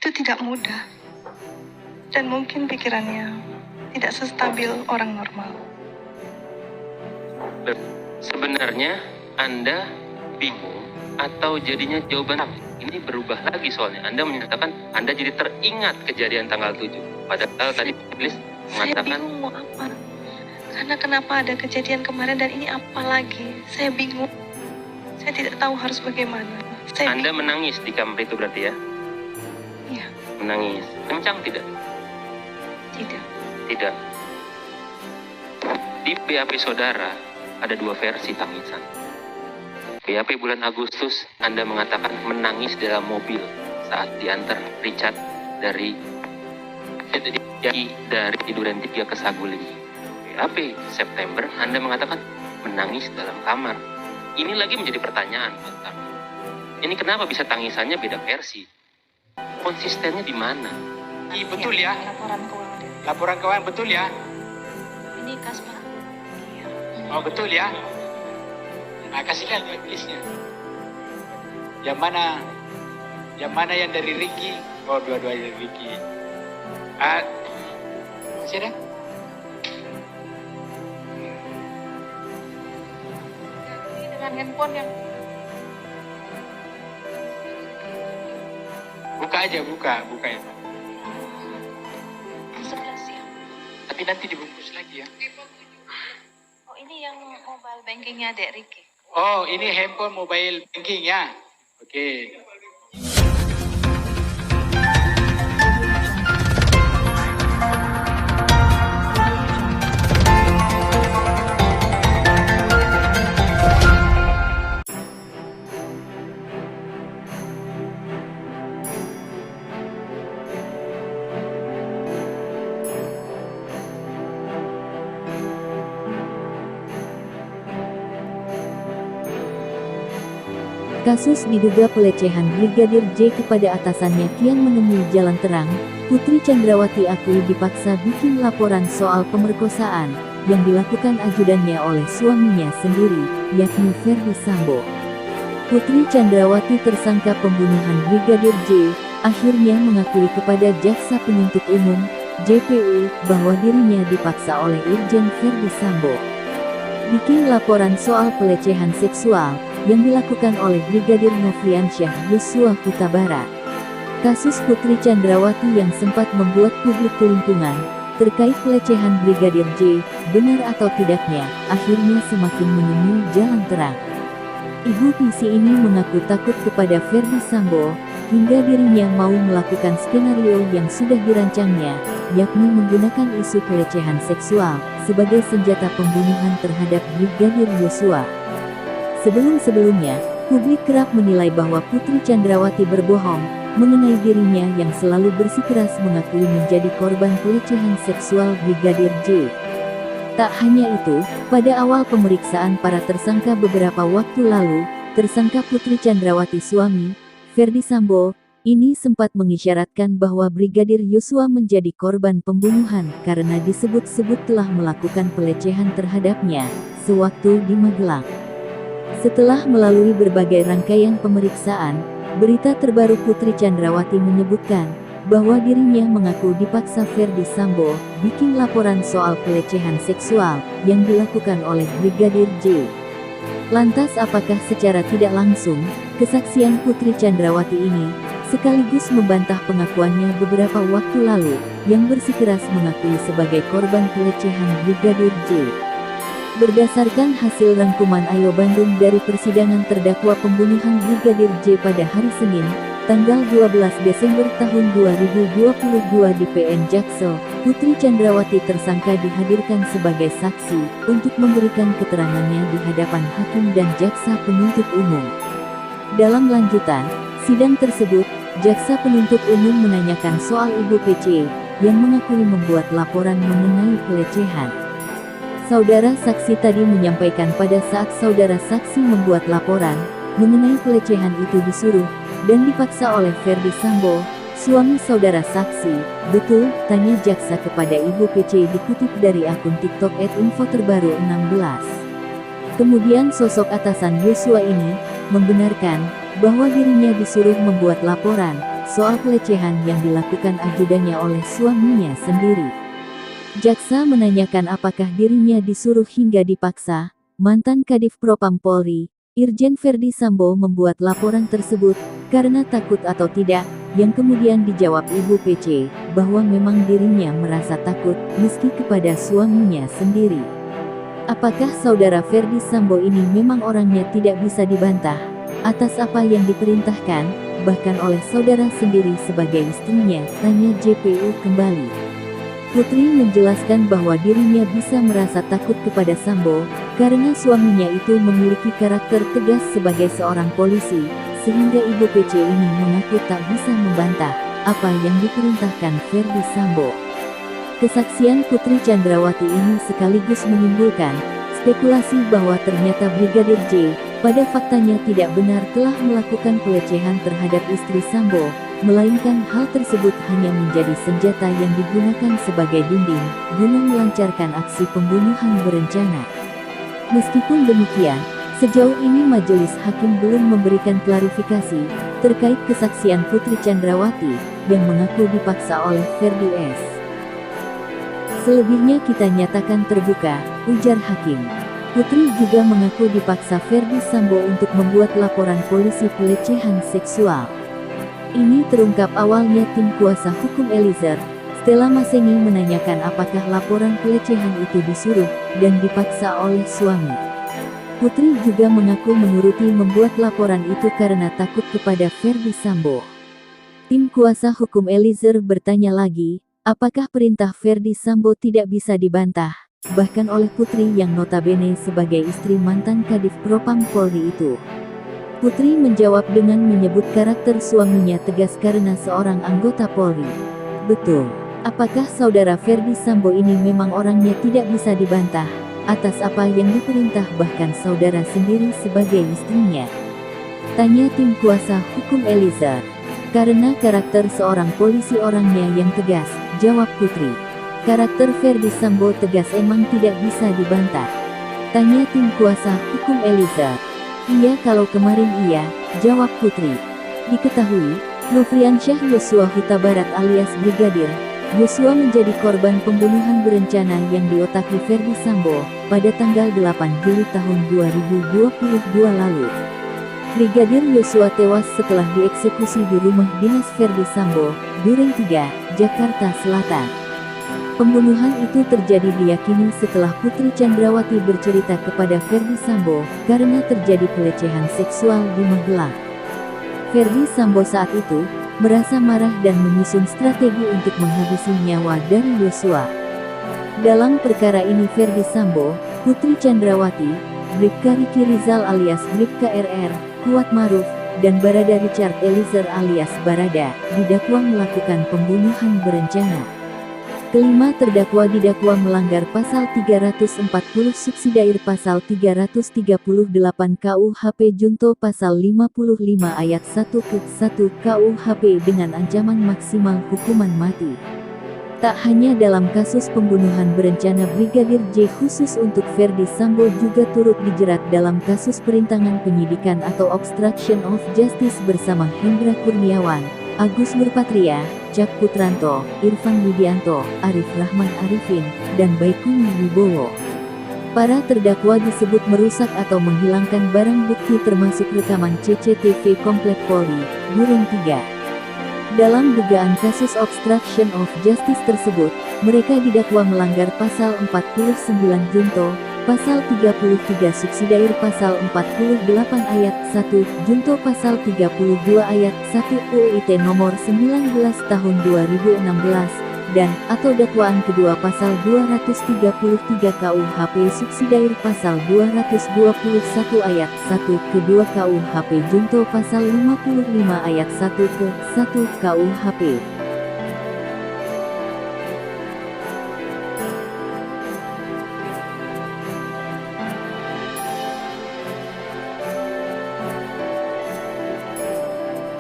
Itu tidak mudah. Dan mungkin pikirannya tidak sestabil orang normal. Sebenarnya Anda bingung atau jadinya jawaban ini berubah lagi soalnya. Anda menyatakan Anda jadi teringat kejadian tanggal 7. Padahal tadi Iblis mengatakan saya bingung mau apa. Karena kenapa ada kejadian kemarin dan ini apa lagi? Saya bingung. Saya tidak tahu harus bagaimana. Anda menangis di kamar itu berarti ya? Iya. Menangis. Kencang tidak? Tidak. Tidak. Di BAP saudara ada 2 versi tangisan. BAP bulan Agustus Anda mengatakan menangis dalam mobil saat diantar Richard dari Duren 3 ke Saguling. BAP September Anda mengatakan menangis dalam kamar. Ini lagi menjadi pertanyaan buat kami. Ini kenapa bisa tangisannya beda versi? Konsistennya di mana? Betul ya? Laporan keuangan. Laporan keuangan betul ya? Ini kas Pak. Iya. Oh betul ya? Nah kasihkan listnya. Yang mana? Yang mana yang dari Ricky? Oh dua-duanya dari Ricky. Masih ada? Ini dengan handphone yang Buka aja, buka ya Pak. 11 ya. Tapi nanti dibungkus lagi ya. Oh ini yang mobile bankingnya Dek Ricky. Oh ini handphone mobile banking ya. Oke. Kasus diduga pelecehan Brigadir J kepada atasannya kian menemui jalan terang. Putri Chandrawati akui dipaksa bikin laporan soal pemerkosaan yang dilakukan ajudannya oleh suaminya sendiri, yakni Ferdy Sambo. Putri Chandrawati tersangka pembunuhan Brigadir J akhirnya mengakui kepada Jaksa Penuntut Umum (JPU) bahwa dirinya dipaksa oleh Irjen Ferdy Sambo bikin laporan soal pelecehan seksual yang dilakukan oleh Brigadir Nofriansyah Yosua Huta Barat. Kasus Putri Chandrawati yang sempat membuat publik kelimpungan terkait pelecehan Brigadir J, benar atau tidaknya, akhirnya semakin menemui jalan terang. Ibu PC ini mengaku takut kepada Ferdy Sambo, hingga dirinya mau melakukan skenario yang sudah dirancangnya, yakni menggunakan isu pelecehan seksual sebagai senjata pembunuhan terhadap Brigadir Yosua. Sebelum-sebelumnya, publik kerap menilai bahwa Putri Chandrawati berbohong mengenai dirinya yang selalu bersikeras mengakui menjadi korban pelecehan seksual Brigadir J. Tak hanya itu, pada awal pemeriksaan para tersangka beberapa waktu lalu, tersangka Putri Chandrawati suami, Ferdy Sambo, ini sempat mengisyaratkan bahwa Brigadir Yosua menjadi korban pembunuhan karena disebut-sebut telah melakukan pelecehan terhadapnya sewaktu di Magelang. Setelah melalui berbagai rangkaian pemeriksaan, berita terbaru Putri Chandrawati menyebutkan bahwa dirinya mengaku dipaksa Ferdy Sambo bikin laporan soal pelecehan seksual yang dilakukan oleh Brigadir J. Lantas apakah secara tidak langsung, kesaksian Putri Chandrawati ini sekaligus membantah pengakuannya beberapa waktu lalu yang bersikeras mengakui sebagai korban pelecehan Brigadir J. Berdasarkan hasil rangkuman Ayo Bandung dari persidangan terdakwa pembunuhan Brigadir J pada hari Senin, tanggal 12 Desember tahun 2022 di PN Jaksel, Putri Chandrawati tersangka dihadirkan sebagai saksi untuk memberikan keterangannya di hadapan hakim dan jaksa penuntut umum. Dalam lanjutan sidang tersebut, jaksa penuntut umum menanyakan soal Ibu PC yang mengakui membuat laporan mengenai pelecehan. Saudara saksi tadi menyampaikan pada saat saudara saksi membuat laporan mengenai pelecehan itu disuruh dan dipaksa oleh Ferdy Sambo, suami saudara saksi, betul? Tanya jaksa kepada Ibu PC dikutip dari akun TikTok @infoterbaru16. Kemudian sosok atasan Yosua ini membenarkan bahwa dirinya disuruh membuat laporan soal pelecehan yang dilakukan ajudannya oleh suaminya sendiri. Jaksa menanyakan apakah dirinya disuruh hingga dipaksa. Mantan Kadif Propam Polri, Irjen Verdi Sambo membuat laporan tersebut karena takut atau tidak, yang kemudian dijawab Ibu PC bahwa memang dirinya merasa takut meski kepada suaminya sendiri. Apakah saudara Verdi Sambo ini memang orangnya tidak bisa dibantah atas apa yang diperintahkan, bahkan oleh saudara sendiri sebagai istrinya, tanya JPU kembali. Putri menjelaskan bahwa dirinya bisa merasa takut kepada Sambo karena suaminya itu memiliki karakter tegas sebagai seorang polisi, sehingga Ibu PC ini mengaku tak bisa membantah apa yang diperintahkan Verdi Sambo. Kesaksian Putri Chandrawati ini sekaligus menimbulkan spekulasi bahwa ternyata Brigadir J pada faktanya tidak benar telah melakukan pelecehan terhadap istri Sambo, melainkan hal tersebut hanya menjadi senjata yang digunakan sebagai dinding guna melancarkan aksi pembunuhan berencana. Meskipun demikian, sejauh ini majelis hakim belum memberikan klarifikasi terkait kesaksian Putri Chandrawati yang mengaku dipaksa oleh Verdi S. Selebihnya kita nyatakan terbuka, ujar hakim. Putri juga mengaku dipaksa Verdi Sambo untuk membuat laporan polisi pelecehan seksual. Ini terungkap awalnya tim kuasa hukum Eliezer, Stella Masengi menanyakan apakah laporan pelecehan itu disuruh dan dipaksa oleh suami. Putri juga mengaku menuruti membuat laporan itu karena takut kepada Verdi Sambo. Tim kuasa hukum Eliezer bertanya lagi, apakah perintah Verdi Sambo tidak bisa dibantah, bahkan oleh Putri yang notabene sebagai istri mantan Kadif Propam Polri itu. Putri menjawab dengan menyebut karakter suaminya tegas karena seorang anggota Polri. Betul. Apakah saudara Verdi Sambo ini memang orangnya tidak bisa dibantah atas apa yang diperintah bahkan saudara sendiri sebagai istrinya? Tanya tim kuasa hukum Eliezer. Karena karakter seorang polisi orangnya yang tegas, jawab Putri. Karakter Verdi Sambo tegas emang tidak bisa dibantah. Tanya tim kuasa hukum Eliezer. Iya kalau kemarin iya, jawab Putri. Diketahui, Nofriansyah Yosua Huta Barat alias Brigadir Yosua menjadi korban pembunuhan berencana yang diotaki Verdi Sambo pada tanggal 8 Juli tahun 2022 lalu. Brigadir Yosua tewas setelah dieksekusi di rumah dinas Verdi Sambo, Duren 3, Jakarta Selatan. Pembunuhan itu terjadi diyakini setelah Putri Chandrawati bercerita kepada Verdi Sambo karena terjadi pelecehan seksual di Magelang. Verdi Sambo saat itu merasa marah dan menyusun strategi untuk menghabisi nyawa dari Yosua. Dalam perkara ini Verdi Sambo, Putri Chandrawati, Bribka Riki Rizal alias Bribka RR, Kuat Maruf, dan Barada Richard Eliezer alias Barada didakwa melakukan pembunuhan berencana. Kelima terdakwa didakwa melanggar pasal 340 subsidiair pasal 338 KUHP junto pasal 55 ayat 1 ke 1 KUHP dengan ancaman maksimal hukuman mati. Tak hanya dalam kasus pembunuhan berencana Brigadir J khusus untuk Verdi Sambo juga turut dijerat dalam kasus perintangan penyidikan atau obstruction of justice bersama Hendra Kurniawan, Agus Nurpatria, Cak Putranto, Irfan Widianto, Arif Rahman Arifin, dan Baikuni Wibowo. Para terdakwa disebut merusak atau menghilangkan barang bukti termasuk rekaman CCTV Komplek Polri, Duren 3. Dalam dugaan kasus obstruction of justice tersebut, mereka didakwa melanggar pasal 49 junto, pasal 33 subsidiair pasal 48 ayat 1 junto pasal 32 ayat 1 UIT nomor 19 tahun 2016 dan atau dakwaan kedua pasal 233 KUHP subsidiair pasal 221 ayat 1 kedua KUHP junto pasal 55 ayat 1 ke 1 KUHP.